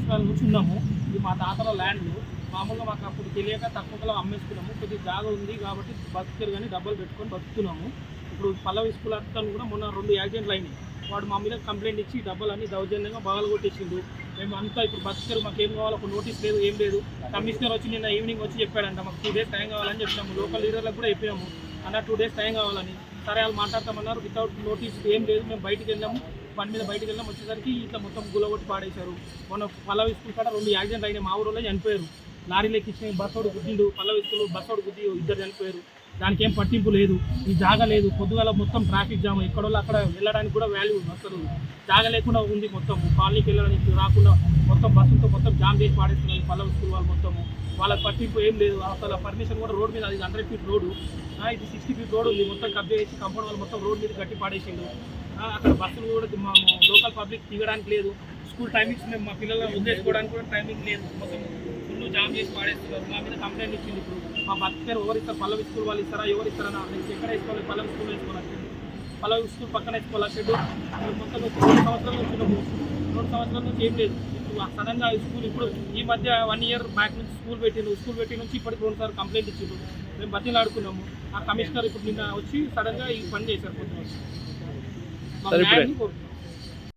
సంవత్సరాల నుంచి ఉన్నాము. ఇది మా తాతల ల్యాండ్. మామూలుగా మాకు అప్పుడు తెలియక తక్కువలో అమ్మేసుకున్నాము. కొద్దిగా జాగా ఉంది కాబట్టి బతుకుతారు కానీ డబ్బులు పెట్టుకొని బతుకుతున్నాము. ఇప్పుడు పల్లవి స్కూల్ అతను కూడా మొన్న 2 యాక్సిడెంట్లు అయినాయి. వాడు మా మీద కంప్లైంట్ ఇచ్చి డబ్బులన్నీ దౌర్జన్యంగా బాగా కొట్టేసిండు. మేము అంతా ఇప్పుడు బతుకుతారు, మాకు ఏం కావాలో ఒక నోటీస్ లేదు, ఏం లేదు. కమిషనర్ వచ్చి నిన్న ఈవినింగ్ వచ్చి చెప్పాడంట, మాకు 2 డేస్ టైం కావాలని చెప్పినాము. లోకల్ లీడర్లకు కూడా చెప్పాము అన్న 2 డేస్ టైం కావాలని. సరే వాళ్ళు మాట్లాడతామన్నారు. వితౌట్ నోటీస్ ఏం లేదు. మేము బయటికి వెళ్ళాము, బండి మీద బయటికి వెళ్ళాము. వచ్చేసరికి ఇట్లా మొత్తం గులగొట్టి పాడేశారు. మొన్న పల్లవి స్కూల్ కాడ 2 యాక్సిడెంట్ అయినాయి. మా ఊరిలో చనిపోయారు. లారీలు ఎక్కించిన బస్సోడు గుద్దిండు. పల్లవి స్కూల్ బస్సోడు గుద్ది 2 చనిపోయారు. దానికి ఏం పట్టింపు లేదు. ఈ జాగా లేదు. పొద్దుగాల మొత్తం ట్రాఫిక్ జామ్, ఎక్కడో అక్కడ వెళ్ళడానికి కూడా వాల్యూ అసలు జాగా లేకుండా ఉంది. మొత్తం కాలనీకి వెళ్ళడానికి రాకుండా మొత్తం బస్సులతో మొత్తం జామ్ చేసి పాడేస్తున్నారు పల్లవి స్కూల్ వాళ్ళు. మొత్తము వాళ్ళకి పట్టింపు ఏం లేదు. అసలు పర్మిషన్ కూడా రోడ్ మీద, అది 100 ఫీట్ రోడ్డు, ఇది 60 ఫీట్ రోడ్ ఉంది. మొత్తం కబ్జా చేసి కంపౌండ్ వాళ్ళు మొత్తం రోడ్ మీద గట్టి పాడేసిండు. అక్కడ బస్సులు కూడా లోకల్ పబ్లిక్ దిగడానికి లేదు. స్కూల్ టైమింగ్స్ మేము మా పిల్లలను వదిలేసుకోవడానికి కూడా టైమింగ్ లేదు. మొత్తం ఫుల్ జామ్ చేసి పాడేస్తున్నారు. మా మీద కంప్లైంట్ ఇచ్చింది. ఇప్పుడు మా బతుకు ఎవరు ఇస్తారు? పల్లవి స్కూల్ వాళ్ళు ఇస్తారా? ఎవరు ఇస్తారని నేను ఎక్కడ వేసుకోవాలి? పల్లవి స్కూల్ వేసుకోవాలి. పల్లవి స్కూల్ పక్కన వేసుకోవాలి. షెడ్ మొత్తం 2 సంవత్సరాల నుంచి 2 సంవత్సరాల నుంచి ఏం లేదు. ఇప్పుడు సడన్గా స్కూల్ ఇప్పుడు ఈ మధ్య 1 ఇయర్ బ్యాక్ నుంచి స్కూల్ పెట్టి నుంచి ఇప్పటికి 2 సార్లు కంప్లైంట్ ఇచ్చిండు. మేము బతిని ఆడుకున్నాము. ఆ కమిషనర్ ఇప్పుడు నిన్న వచ్చి సడన్గా ఈ పని చేశారు. కొంచెం